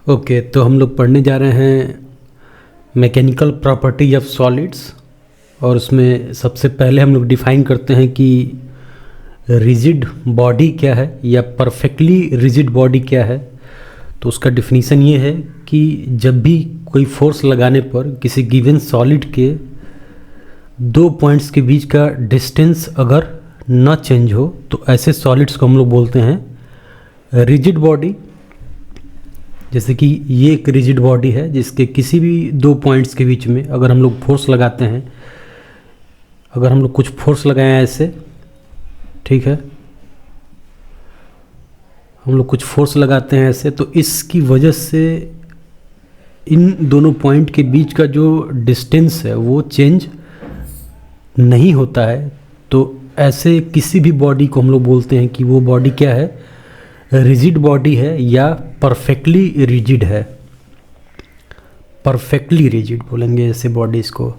Okay, तो हम लोग पढ़ने जा रहे हैं मैकेनिकल प्रॉपर्टी ऑफ सॉलिड्स। और उसमें सबसे पहले हम लोग डिफाइन करते हैं कि रिजिड बॉडी क्या है या परफेक्टली रिजिड बॉडी क्या है। तो उसका डिफिनीसन ये है कि जब भी कोई फोर्स लगाने पर किसी गिवन सॉलिड के दो पॉइंट्स के बीच का डिस्टेंस अगर न चेंज हो तो ऐसे सॉलिड्स को हम लोग बोलते हैं रिजिड बॉडी। जैसे कि ये एक रिजिड बॉडी है जिसके किसी भी दो पॉइंट्स के बीच में अगर हम लोग फोर्स लगाते हैं, अगर हम लोग कुछ फोर्स लगाएं ऐसे, ठीक है, हम लोग कुछ फोर्स लगाते हैं ऐसे, तो इसकी वजह से इन दोनों पॉइंट के बीच का जो डिस्टेंस है वो चेंज नहीं होता है। तो ऐसे किसी भी बॉडी को हम लोग बोलते हैं कि वो बॉडी क्या है, रिजिड बॉडी है या परफेक्टली रिजिड है। परफेक्टली रिजिड बोलेंगे ऐसे बॉडीज को।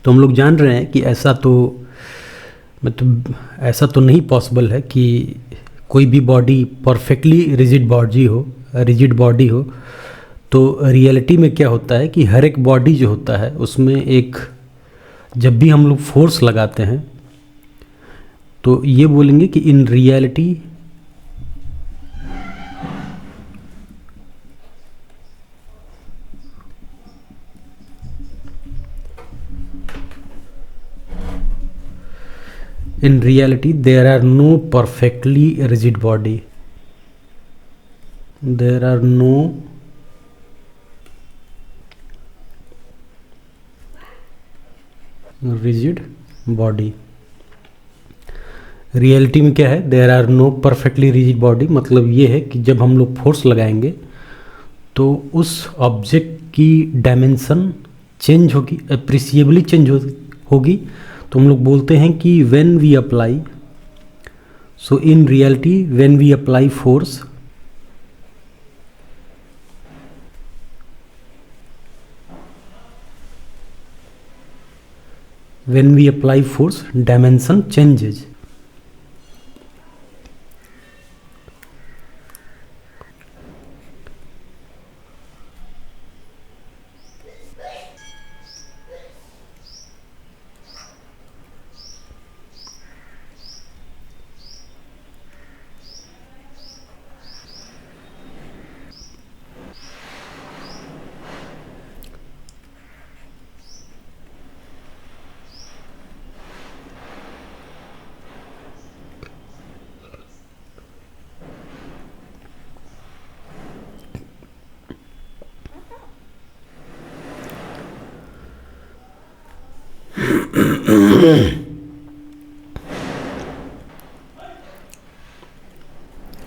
तो हम लोग जान रहे हैं कि ऐसा तो मतलब ऐसा तो नहीं पॉसिबल है कि कोई भी बॉडी परफेक्टली रिजिड बॉडी हो। तो रियलिटी में क्या होता है कि हर एक बॉडी जो होता है उसमें एक, जब भी हम लोग फोर्स लगाते हैं तो ये बोलेंगे कि in reality there are no perfectly rigid body. There are no rigid body. Reality में क्या है, there are no perfectly rigid body. मतलब ये है कि जब हम लोग फोर्स लगाएंगे तो उस ऑब्जेक्ट की डायमेंशन चेंज होगी, अप्रिसिएबली चेंज होगी। तो हम लोग बोलते हैं कि when we apply, so in reality when we apply force, dimension changes.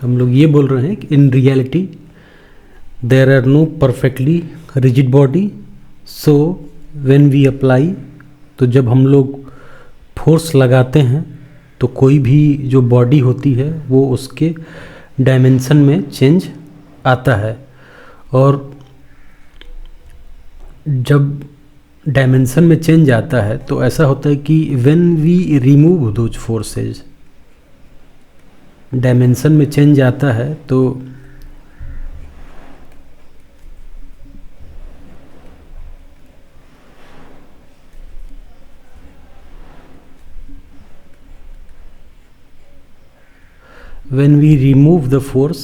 हम लोग ये बोल रहे हैं कि in reality there are no perfectly rigid body, so when we apply, तो जब हम लोग फोर्स लगाते हैं तो कोई भी जो बॉडी होती है वो उसके डायमेंशन में चेंज आता है। और जब डायमेंशन में चेंज आता है तो ऐसा होता है कि when we remove those forces, dimension में चेंज आता है तो when we remove the force,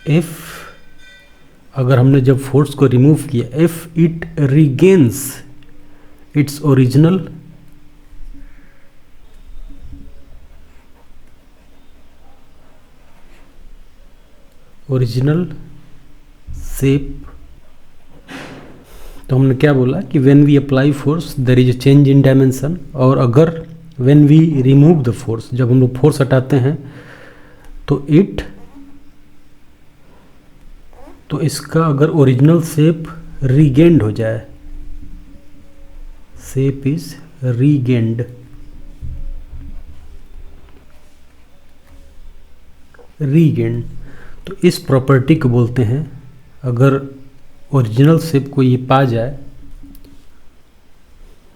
if अगर हमने जब फोर्स को रिमूव किया, if it regains its original shape, तो हमने क्या बोला कि when we apply force there is a change in dimension. और अगर when we remove the force, जब हम लोग फोर्स हटाते हैं तो इट तो इसका अगर ओरिजिनल शेप रीगेंड हो जाए, शेप इज रीगेंड, रीगेंड, तो इस प्रॉपर्टी को बोलते हैं, अगर ओरिजिनल शेप को ये पा जाए,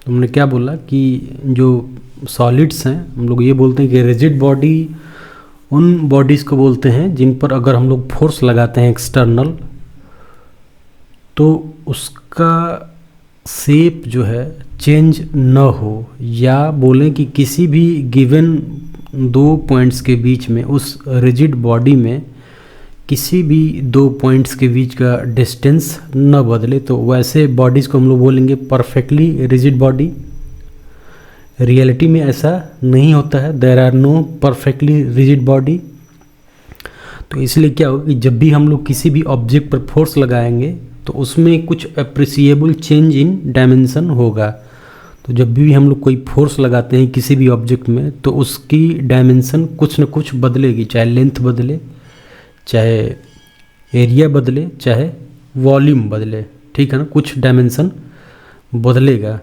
तो हमने क्या बोला कि जो सॉलिड्स हैं हम लोग ये बोलते हैं कि रिजिड बॉडी उन बॉडीज़ को बोलते हैं जिन पर अगर हम लोग फोर्स लगाते हैं एक्सटर्नल, तो उसका शेप जो है चेंज न हो, या बोलें कि किसी भी गिवन दो पॉइंट्स के बीच में, उस रिजिड बॉडी में किसी भी दो पॉइंट्स के बीच का डिस्टेंस न बदले, तो वैसे बॉडीज़ को हम लोग बोलेंगे परफेक्टली रिजिड बॉडी। रियलिटी में ऐसा नहीं होता है, there are no perfectly rigid body. तो इसलिए क्या होगा कि जब भी हम लोग किसी भी ऑब्जेक्ट पर फोर्स लगाएंगे तो उसमें कुछ अप्रिसिएबल चेंज इन डायमेंशन होगा। तो जब भी हम लोग कोई फोर्स लगाते हैं किसी भी ऑब्जेक्ट में, तो उसकी डायमेंशन कुछ न कुछ बदलेगी, चाहे लेंथ बदले, चाहे एरिया बदले, चाहे वॉल्यूम बदले, ठीक है ना, कुछ डायमेंशन बदलेगा।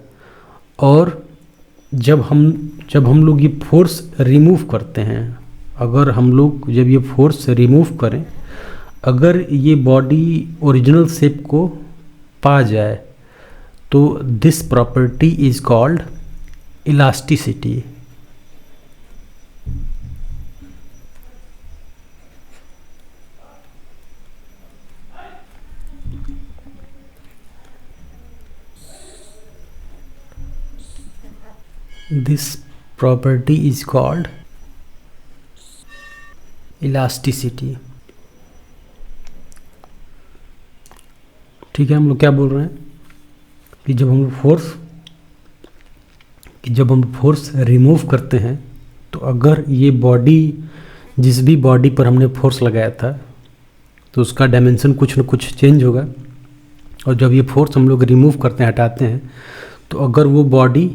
और जब हम लोग ये फोर्स रिमूव करते हैं, अगर हम लोग जब ये फोर्स रिमूव करें, अगर ये बॉडी ओरिजिनल शेप को पा जाए, तो this property is called elasticity. This property is called elasticity। ठीक है, हम लोग क्या बोल रहे हैं कि जब हम फोर्स रिमूव करते हैं, तो अगर ये बॉडी, जिस भी बॉडी पर हमने फोर्स लगाया था, तो उसका डायमेंशन कुछ न कुछ चेंज होगा। और जब ये फोर्स हम लोग रिमूव करते हैं, हटाते हैं, तो अगर वो बॉडी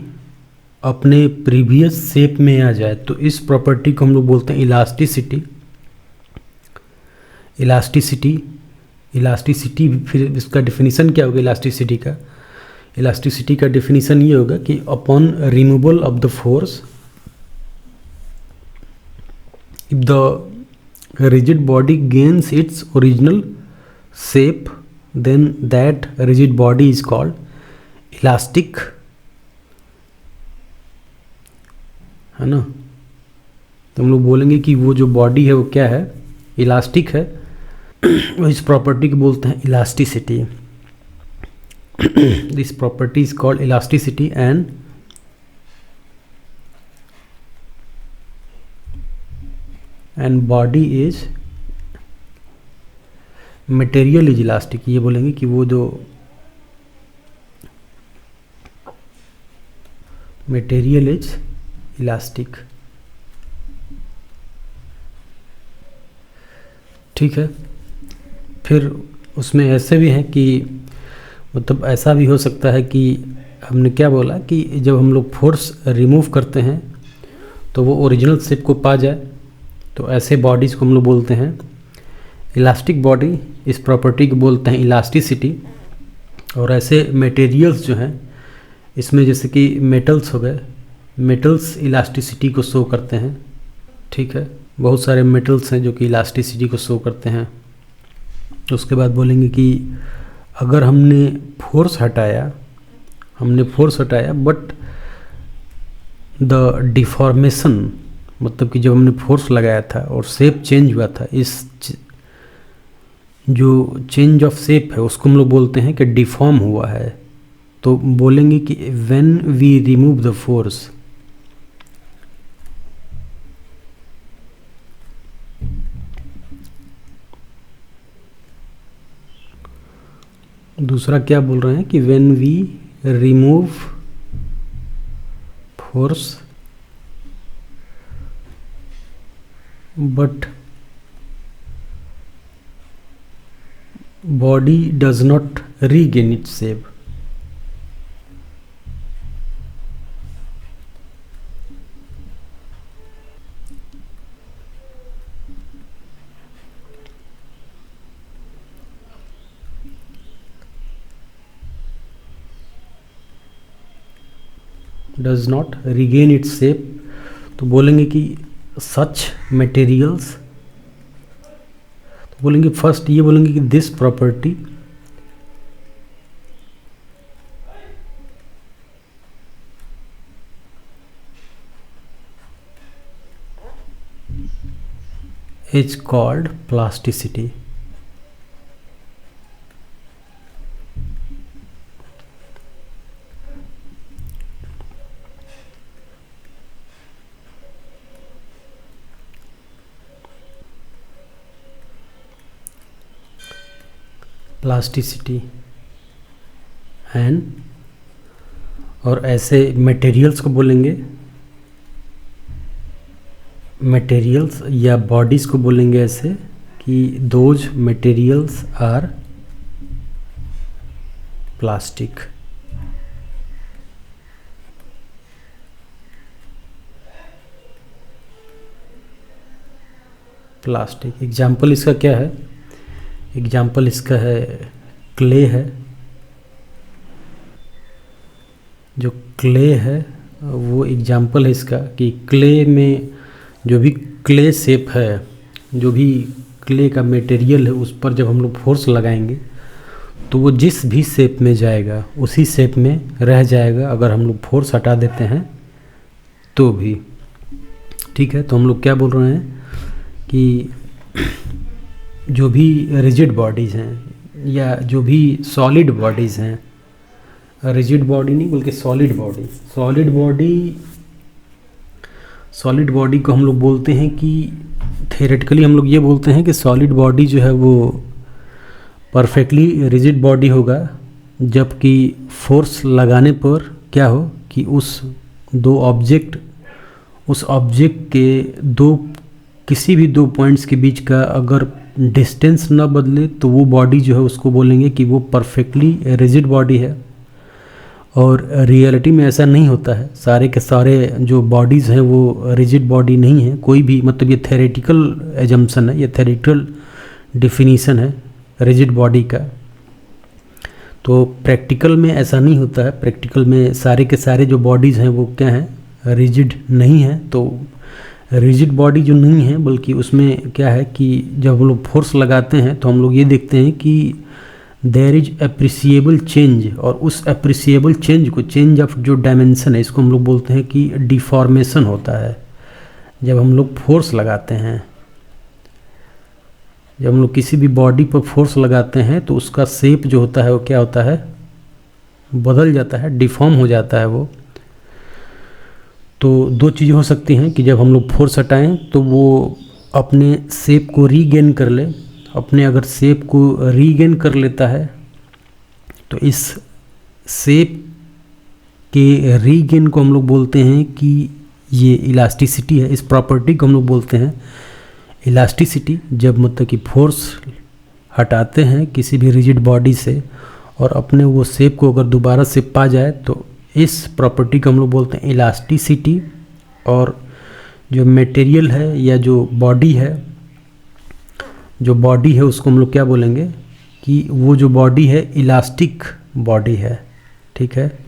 अपने प्रीवियस शेप में आ जाए, तो इस प्रॉपर्टी को हम लोग बोलते हैं इलास्टिसिटी। इलास्टिसिटी फिर इसका डिफिनीसन क्या होगा इलास्टिसिटी का? इलास्टिसिटी का डिफिनीसन ये होगा कि upon removal of the force, if the rigid body gains its original shape, then that rigid body is called elastic, है ना। तो हम लोग बोलेंगे कि वो जो बॉडी है वो क्या है, इलास्टिक है। इस प्रॉपर्टी को बोलते हैं elasticity. This property is called elasticity and body is material is elastic. ये बोलेंगे कि वो जो मटेरियल इज इलास्टिक, ठीक है। फिर उसमें ऐसे भी हैं कि मतलब ऐसा भी हो सकता है कि हमने क्या बोला कि जब हम लोग फोर्स रिमूव करते हैं तो वो ओरिजिनल शेप को पा जाए, तो ऐसे बॉडीज़ को हम लोग बोलते हैं इलास्टिक बॉडी। इस प्रॉपर्टी को बोलते हैं इलास्टिसिटी। और ऐसे मटेरियल्स जो हैं, इसमें जैसे कि मेटल्स हो गए, मेटल्स इलास्टिसिटी को शो करते हैं, ठीक है। बहुत सारे मेटल्स हैं जो कि इलास्टिसिटी को शो करते हैं। उसके बाद बोलेंगे कि अगर हमने फोर्स हटाया बट द डिफॉर्मेशन, मतलब कि जब हमने फोर्स लगाया था और शेप चेंज हुआ था, इस जो चेंज ऑफ शेप है उसको हम लोग बोलते हैं कि डिफॉर्म हुआ है। तो बोलेंगे कि when we remove the force, दूसरा क्या बोल रहे हैं कि when we remove force but body does not regain its shape. Does not regain its shape, तो बोलेंगे कि सच मटेरियल्स, तो बोलेंगे फर्स्ट ये बोलेंगे कि this property is called plasticity. Plasticity and, और ऐसे मटेरियल्स को बोलेंगे, मटेरियल्स या बॉडीज़ को बोलेंगे ऐसे कि those materials are plastic. Plastic example इसका क्या है? एग्जाम्पल इसका है क्ले है। जो क्ले है वो एग्जाम्पल है इसका कि क्ले में जो भी क्ले शेप है, जो भी क्ले का मटेरियल है, उस पर जब हम लोग फोर्स लगाएंगे तो वो जिस भी शेप में जाएगा उसी शेप में रह जाएगा, अगर हम लोग फोर्स हटा देते हैं तो भी। ठीक है, तो हम लोग क्या बोल रहे हैं कि जो भी रिजिड बॉडीज़ हैं या जो भी सॉलिड बॉडीज़ हैं, रिजिड बॉडी नहीं बल्कि सॉलिड बॉडी, सॉलिड बॉडी को हम लोग बोलते हैं कि थियोरेटिकली हम लोग ये बोलते हैं कि सॉलिड बॉडी जो है वो परफेक्टली रिजिड बॉडी होगा, जबकि फोर्स लगाने पर क्या हो कि उस ऑब्जेक्ट के किसी भी दो पॉइंट्स के बीच का अगर डिस्टेंस ना बदले तो वो बॉडी जो है उसको बोलेंगे कि वो परफेक्टली रिजिड बॉडी है। और रियलिटी में ऐसा नहीं होता है, सारे के सारे जो बॉडीज़ हैं वो रिजिड बॉडी नहीं है कोई भी, मतलब ये थ्योरेटिकल एजम्पशन है, ये थ्योरेटिकल डिफिनीशन है रिजिड बॉडी का। तो प्रैक्टिकल में ऐसा नहीं होता है, प्रैक्टिकल में सारे के सारे जो बॉडीज़ हैं वो क्या हैं, रिजिड नहीं है। तो रिजिड बॉडी जो नहीं है बल्कि उसमें क्या है कि जब हम लोग फोर्स लगाते हैं तो हम लोग ये देखते हैं कि देयर इज अप्रिसिएबल चेंज, और उस अप्रिसिएबल चेंज को, चेंज ऑफ जो डायमेंशन है, इसको हम लोग बोलते हैं कि डिफॉर्मेशन होता है जब हम लोग फोर्स लगाते हैं। जब हम लोग किसी भी बॉडी पर फोर्स लगाते हैं तो उसका शेप जो होता है वो क्या होता है, बदल जाता है, डिफॉर्म हो जाता है वो। तो दो चीज़ें हो सकती हैं कि जब हम लोग फोर्स हटाएं तो वो अपने शेप को रीगेन कर ले, अपने अगर शेप को रीगेन कर लेता है तो इस शेप के रीगेन को हम लोग बोलते हैं कि ये इलास्टिसिटी है, इस प्रॉपर्टी को हम लोग बोलते हैं इलास्टिसिटी। जब मतलब कि फोर्स हटाते हैं किसी भी रिजिड बॉडी से और अपने वो शेप को अगर दोबारा से पा जाए तो इस प्रॉपर्टी को हम लोग बोलते हैं इलास्टिसिटी। और जो मटेरियल है या जो बॉडी है उसको हम लोग क्या बोलेंगे कि वो जो बॉडी है इलास्टिक बॉडी है। ठीक है,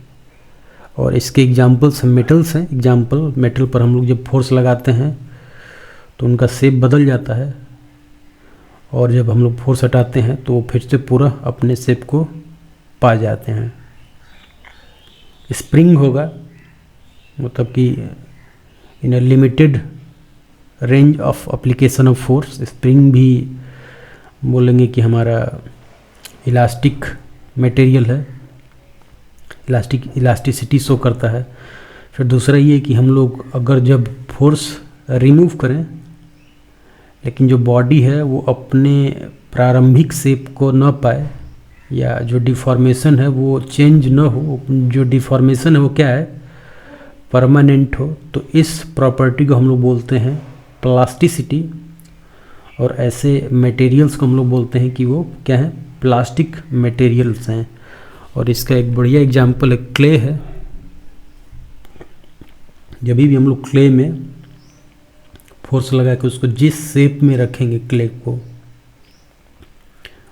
और इसके एग्जांपल्स मेटल्स हैं। एग्जांपल मेटल पर हम लोग जब फोर्स लगाते हैं तो उनका शेप बदल जाता है, और जब हम लोग फोर्स हटाते हैं तो वो फिर से पूरा अपने शेप को पा जाते हैं। स्प्रिंग होगा, मतलब कि in a limited range of application of force, spring भी बोलेंगे कि हमारा इलास्टिक मटेरियल है, इलास्टिसिटी शो करता है। फिर दूसरा ये कि हम लोग अगर जब फोर्स रिमूव करें लेकिन जो बॉडी है वो अपने प्रारंभिक शेप को न पाए या जो डिफॉर्मेशन है वो चेंज न हो, जो डिफॉर्मेशन है वो क्या है, परमानेंट हो, तो इस प्रॉपर्टी को हम लोग बोलते हैं प्लास्टिसिटी। और ऐसे मटेरियल्स को हम लोग बोलते हैं कि वो क्या है, प्लास्टिक मटेरियल्स हैं। और इसका एक बढ़िया एग्जांपल है क्ले है। जब भी हम लोग क्ले में फोर्स लगा के उसको जिस शेप में रखेंगे क्ले को,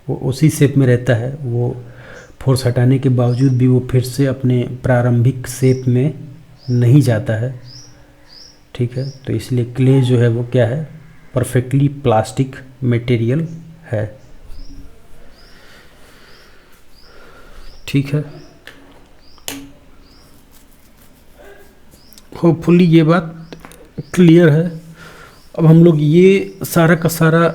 वो उसी शेप में रहता है। वो फोर्स हटाने के बावजूद भी वो फिर से अपने प्रारंभिक शेप में नहीं जाता है, ठीक है। तो इसलिए क्ले जो है वो क्या है, परफेक्टली प्लास्टिक मटेरियल है, ठीक है। होपफुली ये बात क्लियर है। अब हम लोग ये सारा का सारा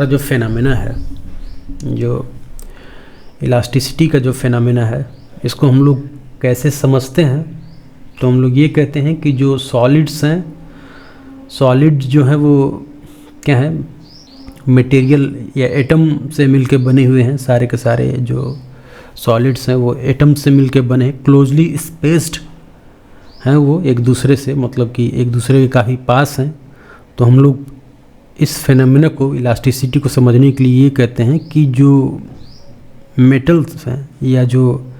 जो फेनामेना है, जो इलास्टिसिटी का जो फेनामेना है, इसको हम लोग कैसे समझते हैं। तो हम लोग ये कहते हैं कि जो सॉलिड्स हैं, सॉलिड्स जो हैं वो क्या है, मटेरियल या एटम से मिलके बने हुए हैं। सारे के सारे जो सॉलिड्स हैं वो एटम से मिलके बने, क्लोजली स्पेस्ड हैं वो एक दूसरे से, मतलब कि एक दूसरे के काफ़ी पास हैं। तो हम लोग इस फेनोमेना को, इलास्टिसिटी को समझने के लिए ये कहते हैं कि जो मेटल्स हैं या जो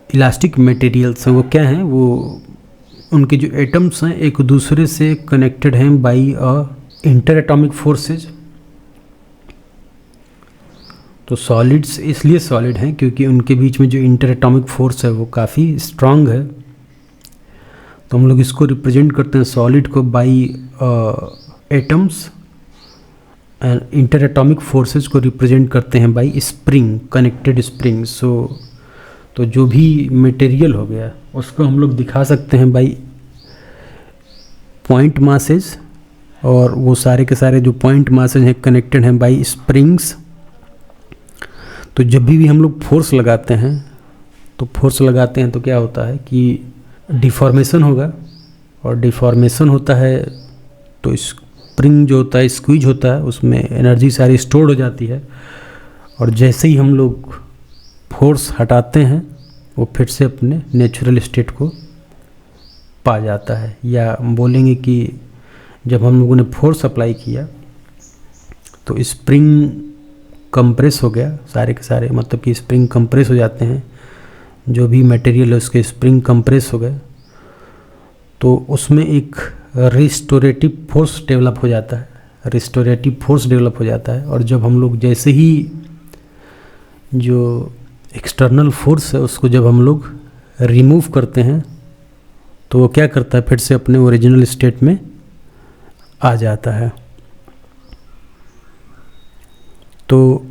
इलास्टिक मटेरियल्स हैं वो क्या हैं, वो उनके जो एटम्स हैं एक दूसरे से कनेक्टेड हैं बाई इंटर एटॉमिक फोर्सेज। तो सॉलिड्स इसलिए सॉलिड हैं क्योंकि उनके बीच में जो इंटर एटॉमिक फोर्स है वो काफ़ी स्ट्रांग है। तो हम लोग इसको रिप्रेजेंट करते हैं सॉलिड को by atoms, inter atomic forces को रिप्रेजेंट करते हैं बाई स्प्रिंग, कनेक्टेड स्प्रिंग। तो जो भी मटेरियल हो गया उसको हम लोग दिखा सकते हैं बाई पॉइंट मासेज, और वो सारे के सारे जो पॉइंट मासेज हैं कनेक्टेड हैं बाई स्प्रिंग्स। तो जब भी हम लोग फोर्स लगाते हैं तो क्या होता है कि डिफॉर्मेशन होगा, और डिफॉर्मेशन होता है तो स्प्रिंग जो होता है, स्क्वीज होता है, उसमें एनर्जी सारी स्टोर हो जाती है। और जैसे ही हम लोग फोर्स हटाते हैं वो फिर से अपने नेचुरल स्टेट को पा जाता है। या बोलेंगे कि जब हम लोगों ने फोर्स अप्लाई किया तो स्प्रिंग कंप्रेस हो गया, सारे के सारे, मतलब कि स्प्रिंग कंप्रेस हो जाते हैं, जो भी मटेरियल है उसके स्प्रिंग कंप्रेस हो गए। तो उसमें एक रिस्टोरेटिव फोर्स डेवलप हो जाता है। और जब हम लोग जैसे ही जो एक्सटर्नल फोर्स है उसको जब हम लोग रिमूव करते हैं तो वो क्या करता है, फिर से अपने ओरिजिनल स्टेट में आ जाता है। तो